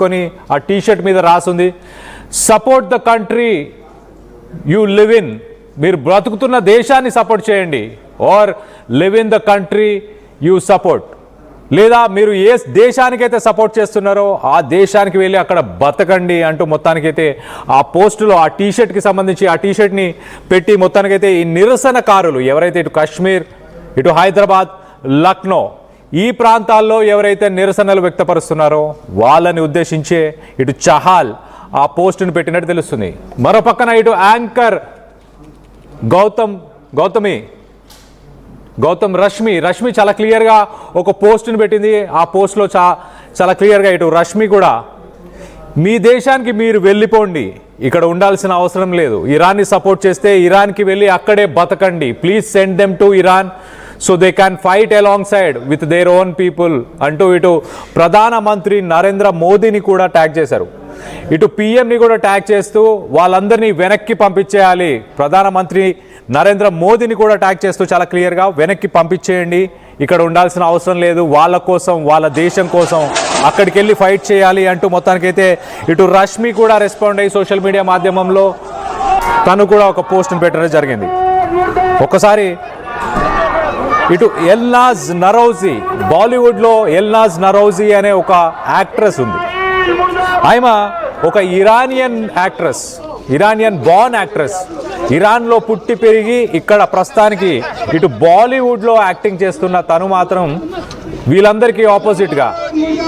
కొని ఆ టీ-షర్ట్ మీద రాసుంది support the country you live in. మీరు బ్రతుకుతున్న దేశాన్ని సపోర్ట్ చేయండి. Or live in the country you support. లేదా మీరు ఏ దేశానికైతే సపోర్ట్ చేస్తున్నారో ఆ దేశానికి వెళ్ళి అక్కడ బతకండి అంటూ మొత్తానికైతే ఆ పోస్టులో ఆ టీ-షర్ట్కి సంబంధించి ఆ టీ-షర్ట్ని పెట్టి మొత్తానికైతే ఈ నిరసనకారులు ఎవరైతే ఇటు కాశ్మీర్, ఇటు హైదరాబాద్, లక్నో ఈ ప్రాంతాల్లో ఎవరైతే నిరసనలు వ్యక్తపరుస్తున్నారో వాళ్ళని ఉద్దేశించే ఇటు చహాల్ ఆ పోస్టును పెట్టినట్టు తెలుస్తుంది. మరో పక్కన ఇటు యాంకర్ గౌతమ్ రష్మి చాలా క్లియర్గా ఒక పోస్టును పెట్టింది. ఆ పోస్ట్లో చాలా క్లియర్గా ఇటు రష్మి కూడా మీ దేశానికి మీరు వెళ్ళిపోండి, ఇక్కడ ఉండాల్సిన అవసరం లేదు. ఇరాన్ని సపోర్ట్ చేస్తే ఇరాన్కి వెళ్ళి అక్కడే బతకండి. Please send them to Iran so they can fight alongside with their own people అంటూ ఇటు ప్రధానమంత్రి నరేంద్ర మోదీని కూడా ట్యాగ్ చేశారు. ఇటు పిఎంని కూడా ట్యాగ్ చేస్తూ వాళ్ళందరినీ వెనక్కి పంపించేయాలి. ప్రధానమంత్రి నరేంద్ర మోదీని కూడా ట్యాగ్ చేస్తూ చాలా క్లియర్గా వెనక్కి పంపించేయండి, ఇక్కడ ఉండాల్సిన అవసరం లేదు, వాళ్ళ కోసం వాళ్ళ దేశం కోసం అక్కడికి వెళ్ళి ఫైట్ చేయాలి అంటూ మొత్తానికైతే ఇటు రష్మి కూడా రెస్పాండ్ అయ్యి సోషల్ మీడియా మాధ్యమంలో తను కూడా ఒక పోస్ట్ని పెట్టడం జరిగింది. ఒక్కసారి ఇటు ఎల్నాజ్ నరౌజీ, బాలీవుడ్లో ఎల్నాజ్ నరౌజీ అనే ఒక యాక్ట్రెస్ ఉంది. ఆమె ఒక ఇరానియన్ బార్న్ యాక్ట్రెస్. ఇరాన్లో పుట్టి పెరిగి ఇక్కడ ప్రస్తుతానికి ఇటు బాలీవుడ్లో యాక్టింగ్ చేస్తున్న తను మాత్రం వీళ్ళందరికీ ఆపోజిట్గా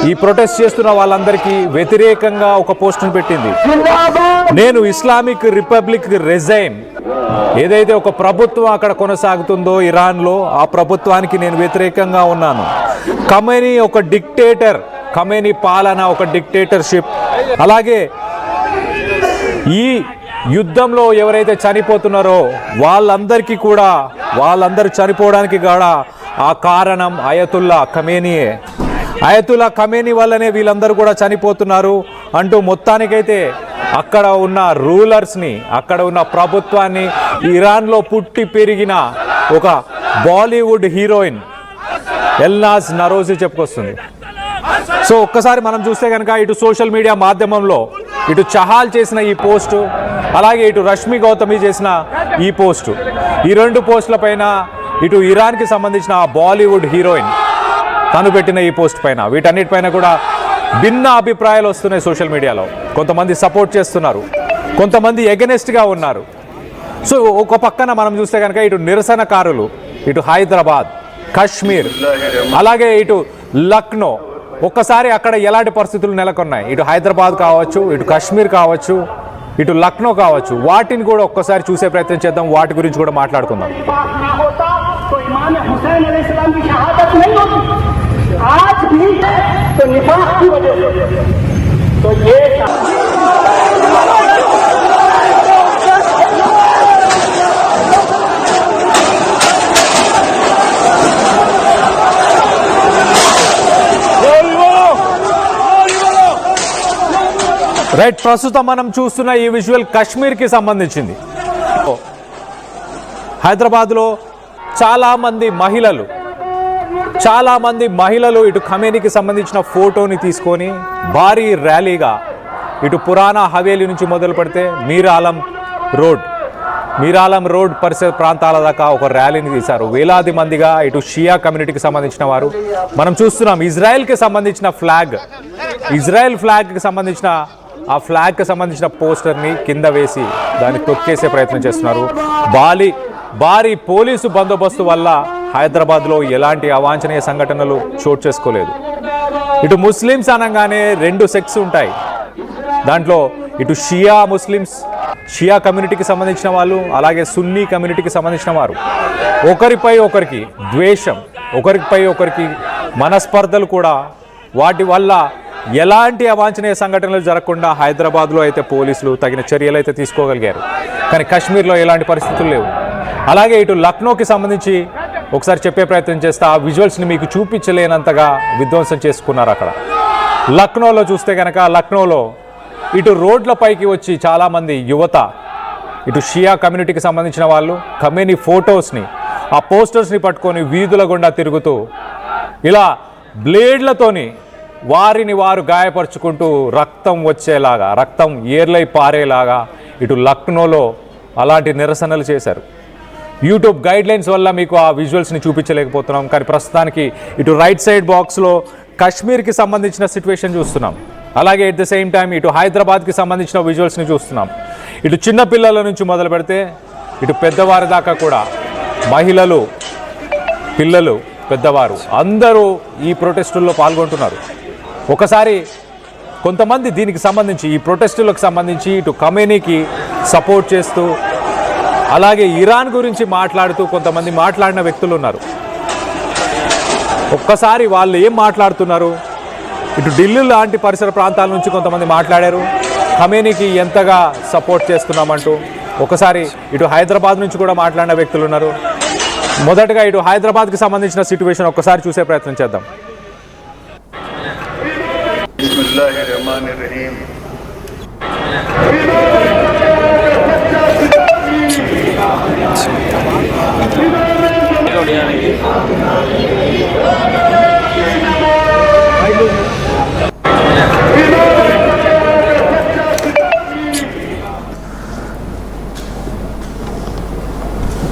ఈ ప్రొటెస్ట్ చేస్తున్న వాళ్ళందరికీ వ్యతిరేకంగా ఒక పోస్టును పెట్టింది. నేను ఇస్లామిక్ రిపబ్లిక్ రెజైమ్ ఏదైతే ఒక ప్రభుత్వం అక్కడ కొనసాగుతుందో ఇరాన్లో ఆ ప్రభుత్వానికి నేను వ్యతిరేకంగా ఉన్నాను. ఖమేనీ ఒక డిక్టేటర్, ఖమేనీ పాలన ఒక డిక్టేటర్షిప్. అలాగే ఈ యుద్ధంలో ఎవరైతే చనిపోతున్నారో వాళ్ళందరూ చనిపోవడానికి కూడా ఆ కారణం అయతుల్లా ఖమేనీ వల్లనే వీళ్ళందరూ కూడా చనిపోతున్నారు అంటూ మొత్తానికైతే అక్కడ ఉన్న రూలర్స్ని, అక్కడ ఉన్న ప్రభుత్వాన్ని ఇరాన్లో పుట్టి పెరిగిన ఒక బాలీవుడ్ హీరోయిన్ ఎల్నాజ్ నరౌజీ చెప్పుకొస్తుంది. సో ఒక్కసారి మనం చూస్తే కనుక ఇటు సోషల్ మీడియా మాధ్యమంలో ఇటు చహాల్ చేసిన ఈ పోస్టు, అలాగే ఇటు రష్మి గౌతమి చేసిన ఈ పోస్టు, ఈ రెండు పోస్టుల పైన ఇటు ఇరాన్కి సంబంధించిన ఆ బాలీవుడ్ హీరోయిన్ తను పెట్టిన ఈ పోస్ట్ పైన వీటన్నిటిపైన కూడా భిన్న అభిప్రాయాలు వస్తున్నాయి సోషల్ మీడియాలో. కొంతమంది సపోర్ట్ చేస్తున్నారు, కొంతమంది ఎగనెస్ట్గా ఉన్నారు. సో ఒక పక్కన మనం చూస్తే కనుక ఇటు నిరసనకారులు ఇటు హైదరాబాద్, కాశ్మీర్, అలాగే ఇటు లక్నో, ఒక్కసారి అక్కడ ఎలాంటి పరిస్థితులు నెలకొన్నాయి, ఇటు హైదరాబాద్ కావచ్చు, ఇటు కాశ్మీర్ కావచ్చు, ఇటు లక్నో కావచ్చు, వాటిని కూడా ఒక్కసారి చూసే ప్రయత్నం చేద్దాం. వాటి గురించి కూడా మాట్లాడుకుందాం. రైట్, ప్రస్తుతం మనం చూస్తున్న ఈ విజువల్ కాశ్మీర్కి సంబంధించింది. హైదరాబాద్లో చాలామంది మహిళలు ఇటు ఖమేనీకి సంబంధించిన ఫోటోని తీసుకొని భారీ ర్యాలీగా ఇటు పురాణా హవేలీ నుంచి మొదలు పెడితే మీరాలం రోడ్ పరిసర ప్రాంతాల దాకా ఒక ర్యాలీని తీశారు. వేలాది మందిగా ఇటు షియా కమ్యూనిటీకి సంబంధించిన వారు. మనం చూస్తున్నాం ఇజ్రాయెల్కి సంబంధించిన ఫ్లాగ్కి సంబంధించిన ఆ ఫ్లాగ్కి సంబంధించిన పోస్టర్ని కింద వేసి దాన్ని తొక్కేసే ప్రయత్నం చేస్తున్నారు. భారీ పోలీసు బందోబస్తు వల్ల హైదరాబాద్లో ఎలాంటి అవాంఛనీయ సంఘటనలు చోటు చేసుకోలేదు. ఇటు ముస్లిమ్స్ అనగానే రెండు సెక్ట్స్ ఉంటాయి. దాంట్లో ఇటు షియా కమ్యూనిటీకి సంబంధించిన వాళ్ళు, అలాగే సున్నీ కమ్యూనిటీకి సంబంధించిన వారు. ఒకరిపై ఒకరికి ద్వేషం, ఒకరిపై ఒకరికి మనస్పర్ధలు కూడా. వాటి వల్ల ఎలాంటి అవాంఛనీయ సంఘటనలు జరగకుండా హైదరాబాద్లో అయితే పోలీసులు తగిన చర్యలు అయితే తీసుకోగలిగారు. కానీ కాశ్మీర్లో ఎలాంటి పరిస్థితులు లేవు. అలాగే ఇటు లక్నోకి సంబంధించి ఒకసారి చెప్పే ప్రయత్నం చేస్తే ఆ విజువల్స్ని మీకు చూపించలేనంతగా విధ్వంసం చేసుకున్నారు అక్కడ. లక్నోలో చూస్తే కనుక లక్నోలో ఇటు రోడ్లపైకి వచ్చి చాలామంది యువత, ఇటు షియా కమ్యూనిటీకి సంబంధించిన వాళ్ళు ఖమేనీ ఫొటోస్ని, ఆ పోస్టర్స్ని పట్టుకొని వీధుల గుండా తిరుగుతూ ఇలా బ్లేడ్లతోని వారిని వారు గాయపరుచుకుంటూ రక్తం వచ్చేలాగా, రక్తం ఏర్లై పారేలాగా ఇటు లక్నోలో అలాంటి నిరసనలు చేశారు. యూట్యూబ్ గైడ్లైన్స్ వల్ల మీకు ఆ విజువల్స్ని చూపించలేకపోతున్నాం. కానీ ప్రస్తుతానికి ఇటు రైట్ సైడ్ బాక్స్లో కాశ్మీర్కి సంబంధించిన సిచ్యువేషన్ చూస్తున్నాం. అలాగే ఎట్ ద సేమ్ టైం ఇటు హైదరాబాద్కి సంబంధించిన విజువల్స్ని చూస్తున్నాం. ఇటు చిన్న పిల్లల నుంచి మొదలు పెడితే ఇటు పెద్దవారి దాకా కూడా మహిళలు, పిల్లలు, పెద్దవారు అందరూ ఈ ప్రొటెస్టుల్లో పాల్గొంటున్నారు. ఒకసారి కొంతమంది దీనికి సంబంధించి, ఈ ప్రొటెస్టులకు సంబంధించి ఇటు ఖమేనీకి సపోర్ట్ చేస్తూ, అలాగే ఇరాన్ గురించి మాట్లాడుతూ కొంతమంది మాట్లాడిన వ్యక్తులు ఉన్నారు. ఒక్కసారి వాళ్ళు ఏం మాట్లాడుతున్నారు, ఇటు ఢిల్లీ లాంటి పరిసర ప్రాంతాల నుంచి కొంతమంది మాట్లాడారు ఖమేనీకి ఎంతగా సపోర్ట్ చేస్తున్నామంటూ. ఒకసారి ఇటు హైదరాబాద్ నుంచి కూడా మాట్లాడిన వ్యక్తులు ఉన్నారు. మొదటగా ఇటు హైదరాబాద్కి సంబంధించిన సిచ్యువేషన్ ఒక్కసారి చూసే ప్రయత్నం చేద్దాం. బిస్మిల్లాహిర్రహమానిర్రహీం.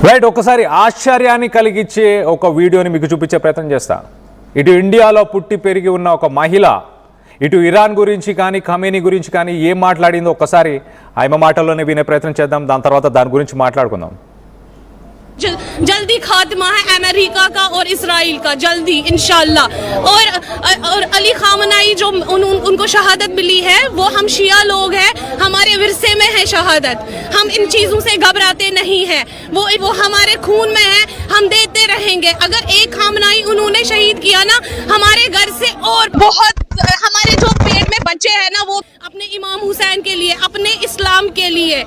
రైట్, ఒకసారి ఆశ్చర్యాన్ని కలిగించే ఒక వీడియోని మీకు చూపించే ప్రయత్నం చేస్తా. ఇటు ఇండియాలో పుట్టి పెరిగి ఉన్న ఒక మహిళ ఇటు ఇరాన్ గురించి కానీ ఖమేనీ గురించి కానీ ఏం మాట్లాడిందో ఒక్కసారి ఆమె మాటల్లోనే వినే ప్రయత్నం చేద్దాం. దాని తర్వాత దాని గురించి మాట్లాడుకుందాం. जल्दी खात्मा है अमेरिका का और इजराइल का, जल्दी इंशाल्लाह। और अली खामनाई जो उनको शहादत मिली है, वो हम शिया लोग हैं, हमारे विरसे में है शहादत। हम इन चीज़ों से घबराते नहीं हैं, वो हमारे खून में है, हम देते रहेंगे। अगर एक खामनाई उन्होंने शहीद किया ना हमारे घर से, और बहुत हमारे जो पेट में बच्चे हैं ना, वो अपने इमाम हुसैन के लिए, अपने इस्लाम के लिए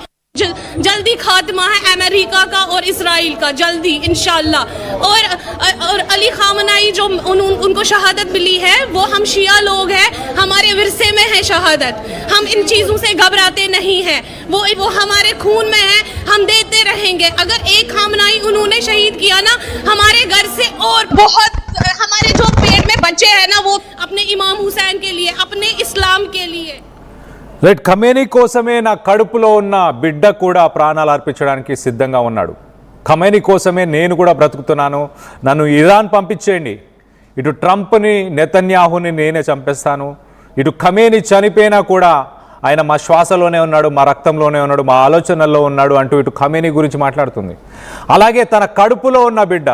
जल्दी खात्मा है अमेरिका का और इजराइल का, जल्दी इंशाल्लाह। और अली खामनाई जो उनको शहादत मिली है, वो हम शिया लोग हैं, हमारे विरसे में है शहादत। हम इन चीज़ों से घबराते नहीं हैं, वो हमारे खून में है, हम देते रहेंगे। अगर एक खामनाई उन्होंने शहीद किया ना हमारे घर से, और बहुत हमारे जो पेट में बच्चे हैं ना, वो अपने इमाम हुसैन के लिए, अपने इस्लाम के लिए। రైట్, ఖమేనీ కోసమే నా కడుపులో ఉన్న బిడ్డ కూడా ప్రాణాలు అర్పించడానికి సిద్ధంగా ఉన్నాడు. ఖమేనీ కోసమే నేను కూడా బ్రతుకుతున్నాను, నన్ను ఇరాన్ పంపించేయండి. ఇటు ట్రంప్ని, నెతన్యాహుని నేనే చంపేస్తాను. ఇటు ఖమేనీ చనిపోయినా కూడా ఆయన మా శ్వాసలోనే ఉన్నాడు, మా రక్తంలోనే ఉన్నాడు, మా ఆలోచనల్లో ఉన్నాడు అంటూ ఇటు ఖమేనీ గురించి మాట్లాడుతుంది. అలాగే తన కడుపులో ఉన్న బిడ్డ